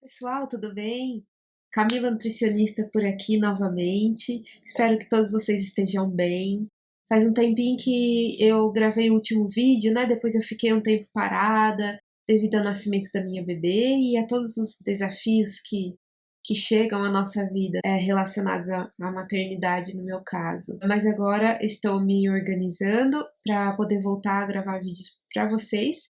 Pessoal, tudo bem? Camila nutricionista por aqui novamente. Espero que todos vocês estejam bem. Faz um tempinho que eu gravei o último vídeo, né? Depois eu fiquei um tempo parada devido ao nascimento da minha bebê e a todos os desafios que chegam à nossa vida relacionados à maternidade, no meu caso. Mas agora estou me organizando para poder voltar a gravar vídeos para vocês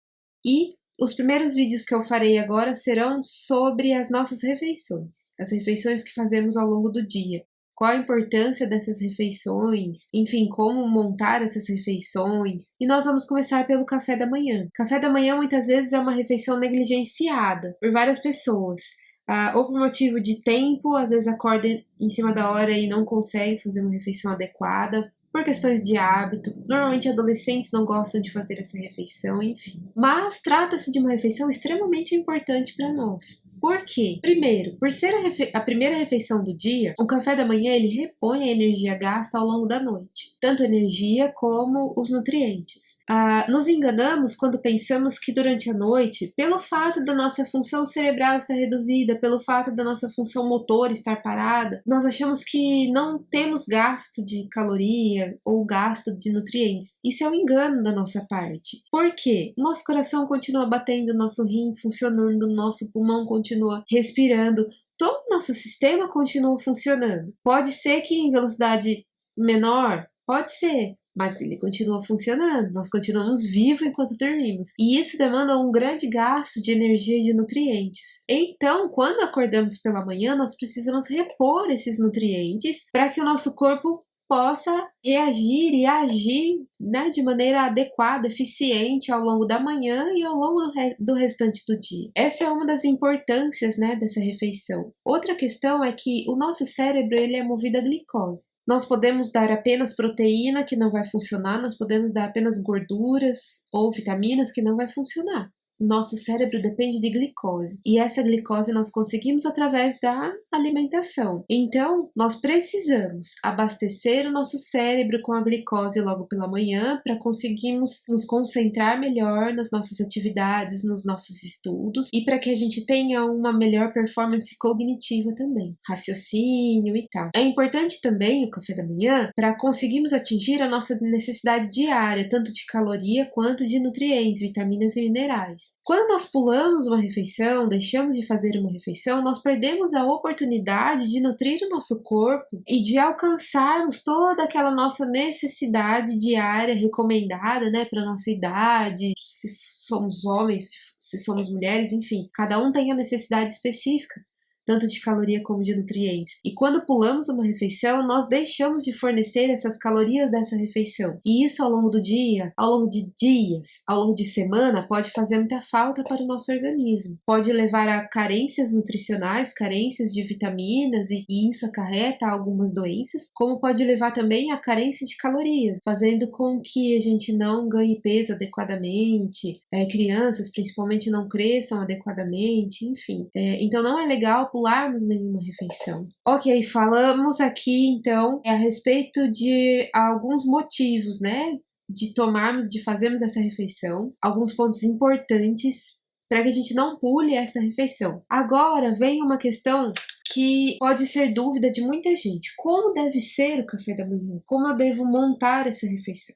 e os primeiros vídeos que eu farei agora serão sobre as nossas refeições, as refeições que fazemos ao longo do dia. Qual a importância dessas refeições, enfim, como montar essas refeições. E nós vamos começar pelo café da manhã. Café da manhã muitas vezes é uma refeição negligenciada por várias pessoas. Ou por motivo de tempo, às vezes acorda em cima da hora e não consegue fazer uma refeição adequada, por questões de hábito. Normalmente adolescentes não gostam de fazer essa refeição, enfim. Mas trata-se de uma refeição extremamente importante para nós. Por quê? Primeiro, por ser a primeira refeição do dia, o café da manhã ele repõe a energia gasta ao longo da noite, tanto a energia como os nutrientes. Nos enganamos quando pensamos que durante a noite, pelo fato da nossa função cerebral estar reduzida, pelo fato da nossa função motor estar parada, nós achamos que não temos gasto de caloria ou gasto de nutrientes. Isso é um engano da nossa parte. Por quê? Nosso coração continua batendo, nosso rim funcionando, nosso pulmão continua respirando, todo o nosso sistema continua funcionando. Pode ser que em velocidade menor, pode ser, mas ele continua funcionando, nós continuamos vivos enquanto dormimos. E isso demanda um grande gasto de energia e de nutrientes. Então, quando acordamos pela manhã, nós precisamos repor esses nutrientes para que o nosso corpo possa reagir e agir, né, de maneira adequada, eficiente ao longo da manhã e ao longo do restante do dia. Essa é uma das importâncias, né, dessa refeição. Outra questão é que o nosso cérebro ele é movido a glicose. Nós podemos dar apenas proteína, que não vai funcionar, nós podemos dar apenas gorduras ou vitaminas, que não vai funcionar. Nosso cérebro depende de glicose e essa glicose nós conseguimos através da alimentação. Então, nós precisamos abastecer o nosso cérebro com a glicose logo pela manhã para conseguirmos nos concentrar melhor nas nossas atividades, nos nossos estudos e para que a gente tenha uma melhor performance cognitiva também, raciocínio e tal. É importante também o café da manhã para conseguirmos atingir a nossa necessidade diária, tanto de caloria quanto de nutrientes, vitaminas e minerais. Quando nós pulamos uma refeição, deixamos de fazer uma refeição, nós perdemos a oportunidade de nutrir o nosso corpo e de alcançarmos toda aquela nossa necessidade diária recomendada, né, para nossa idade, se somos homens, se somos mulheres, enfim, cada um tem a necessidade específica, tanto de caloria como de nutrientes. E quando pulamos uma refeição, nós deixamos de fornecer essas calorias dessa refeição. E isso ao longo do dia, ao longo de dias, ao longo de semana, pode fazer muita falta para o nosso organismo. Pode levar a carências nutricionais, carências de vitaminas, e isso acarreta algumas doenças, como pode levar também a carência de calorias, fazendo com que a gente não ganhe peso adequadamente, crianças principalmente não cresçam adequadamente, enfim. Então não é legal pularmos nenhuma refeição. Ok, falamos aqui então a respeito de alguns motivos, né, de fazermos essa refeição, alguns pontos importantes para que a gente não pule esta refeição. Agora vem uma questão que pode ser dúvida de muita gente. Como deve ser o café da manhã? Como eu devo montar essa refeição?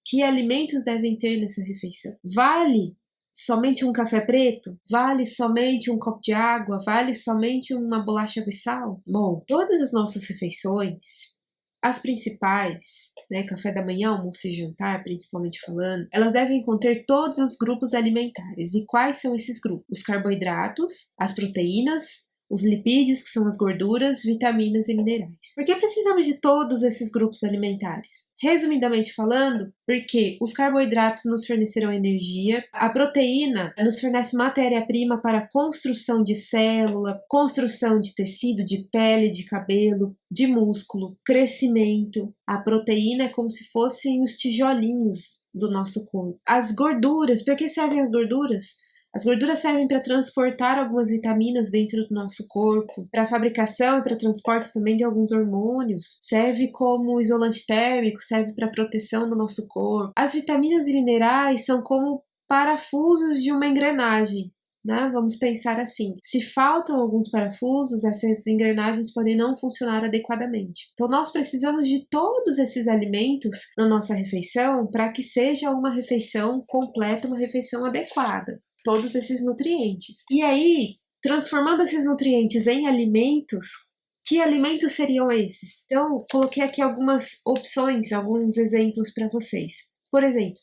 Que alimentos devem ter nessa refeição? Vale somente um café preto? Vale somente um copo de água? Vale somente uma bolacha de sal? Bom, todas as nossas refeições, as principais, né, café da manhã, almoço e jantar, principalmente falando, elas devem conter todos os grupos alimentares. E quais são esses grupos? Os carboidratos, as proteínas, os lipídios, que são as gorduras, vitaminas e minerais. Por que precisamos de todos esses grupos alimentares? Resumidamente falando, porque os carboidratos nos fornecerão energia, a proteína nos fornece matéria-prima para construção de célula, construção de tecido, de pele, de cabelo, de músculo, crescimento. A proteína é como se fossem os tijolinhos do nosso corpo. As gorduras, para que servem as gorduras? As gorduras servem para transportar algumas vitaminas dentro do nosso corpo, para fabricação e para transporte também de alguns hormônios, serve como isolante térmico, serve para proteção do nosso corpo. As vitaminas e minerais são como parafusos de uma engrenagem. né? Vamos pensar assim, se faltam alguns parafusos, essas engrenagens podem não funcionar adequadamente. Então nós precisamos de todos esses alimentos na nossa refeição para que seja uma refeição completa, uma refeição adequada, todos esses nutrientes. E aí, transformando esses nutrientes em alimentos, que alimentos seriam esses? Então, coloquei aqui algumas opções, alguns exemplos para vocês. Por exemplo,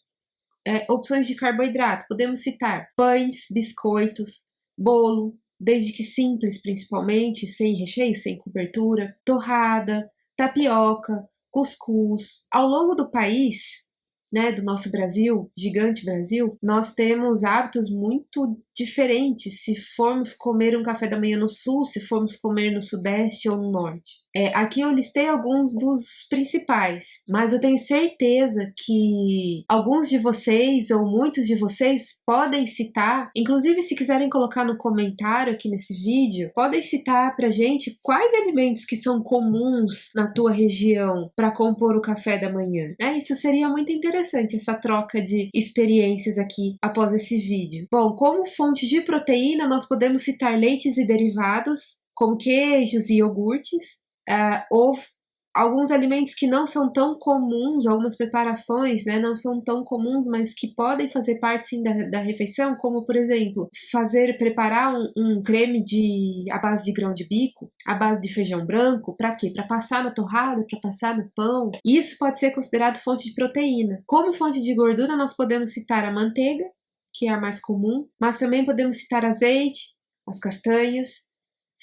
opções de carboidrato, podemos citar pães, biscoitos, bolo, desde que simples principalmente, sem recheio, sem cobertura, torrada, tapioca, cuscuz. Ao longo do país, né, do nosso Brasil, gigante Brasil, nós temos hábitos muito diferentes se formos comer um café da manhã no sul, se formos comer no sudeste ou no norte. Aqui eu listei alguns dos principais, mas eu tenho certeza que alguns de vocês ou muitos de vocês podem citar, inclusive se quiserem colocar no comentário aqui nesse vídeo, podem citar pra gente quais alimentos que são comuns na tua região para compor o café da manhã. Isso seria muito interessante, essa troca de experiências aqui após esse vídeo. Bom, como fonte de proteína, nós podemos citar leites e derivados, como queijos e iogurtes, ou alguns alimentos que não são tão comuns, algumas preparações, né, não são tão comuns, mas que podem fazer parte sim da refeição, como por exemplo, preparar um creme à base de grão de bico, à base de feijão branco, para quê? Para passar na torrada, para passar no pão. Isso pode ser considerado fonte de proteína. Como fonte de gordura, nós podemos citar a manteiga, que é a mais comum, mas também podemos citar azeite, as castanhas,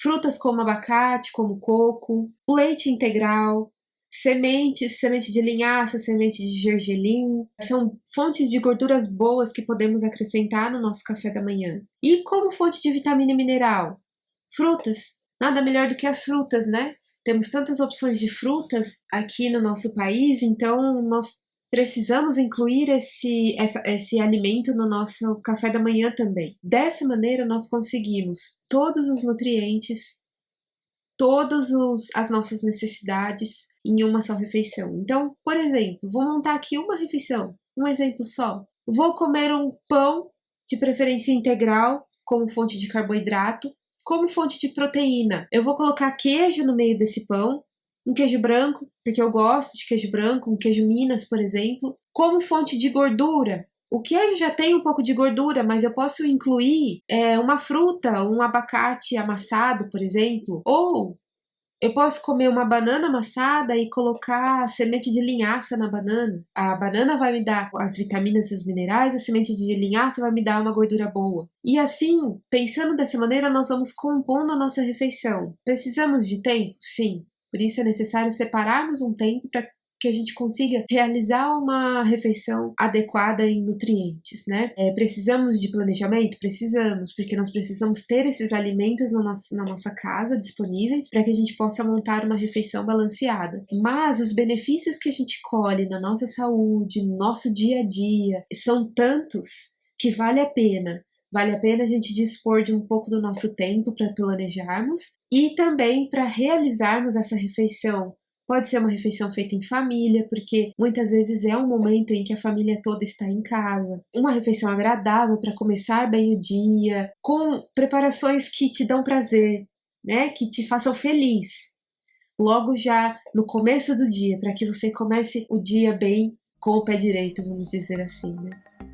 frutas como abacate, como coco, o leite integral, semente de linhaça, semente de gergelim, são fontes de gorduras boas que podemos acrescentar no nosso café da manhã. E como fonte de vitamina e mineral? Frutas, nada melhor do que as frutas, né? Temos tantas opções de frutas aqui no nosso país, então nós precisamos incluir esse alimento no nosso café da manhã também. Dessa maneira, nós conseguimos todos os nutrientes, as nossas necessidades em uma só refeição. Então, por exemplo, vou montar aqui uma refeição, um exemplo só. Vou comer um pão, de preferência integral, como fonte de carboidrato, como fonte de proteína. Eu vou colocar queijo no meio desse pão, um queijo branco, porque eu gosto de queijo branco, um queijo Minas, por exemplo. Como fonte de gordura, o queijo já tem um pouco de gordura, mas eu posso incluir uma fruta, um abacate amassado, por exemplo. Ou eu posso comer uma banana amassada e colocar semente de linhaça na banana. A banana vai me dar as vitaminas e os minerais, a semente de linhaça vai me dar uma gordura boa. E assim, pensando dessa maneira, nós vamos compondo a nossa refeição. Precisamos de tempo? Sim. Por isso é necessário separarmos um tempo para que a gente consiga realizar uma refeição adequada em nutrientes, né? Precisamos de planejamento? Precisamos, porque nós precisamos ter esses alimentos na nossa casa disponíveis para que a gente possa montar uma refeição balanceada. Mas os benefícios que a gente colhe na nossa saúde, no nosso dia a dia, são tantos que vale a pena a gente dispor de um pouco do nosso tempo para planejarmos e também para realizarmos essa refeição. Pode ser uma refeição feita em família, porque muitas vezes é um momento em que a família toda está em casa. Uma refeição agradável para começar bem o dia, com preparações que te dão prazer, né? Que te façam feliz. Logo já no começo do dia, para que você comece o dia bem com o pé direito, vamos dizer assim,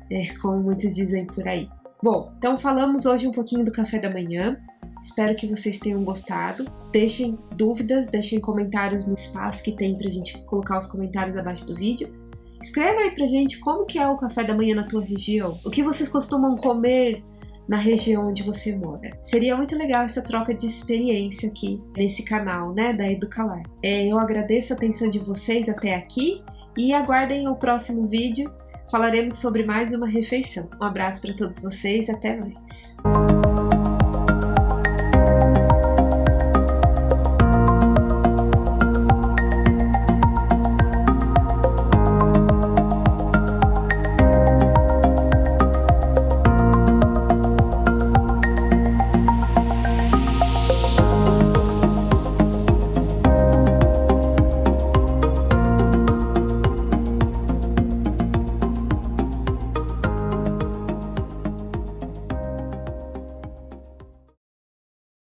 né? Como muitos dizem por aí. Bom, então falamos hoje um pouquinho do café da manhã. Espero que vocês tenham gostado. Deixem dúvidas, deixem comentários no espaço que tem pra gente colocar os comentários abaixo do vídeo. Escreva aí pra gente como que é o café da manhã na tua região. O que vocês costumam comer na região onde você mora. Seria muito legal essa troca de experiência aqui nesse canal, né, da Educalar. Eu agradeço a atenção de vocês até aqui e aguardem o próximo vídeo. Falaremos sobre mais uma refeição. Um abraço para todos vocês, até mais!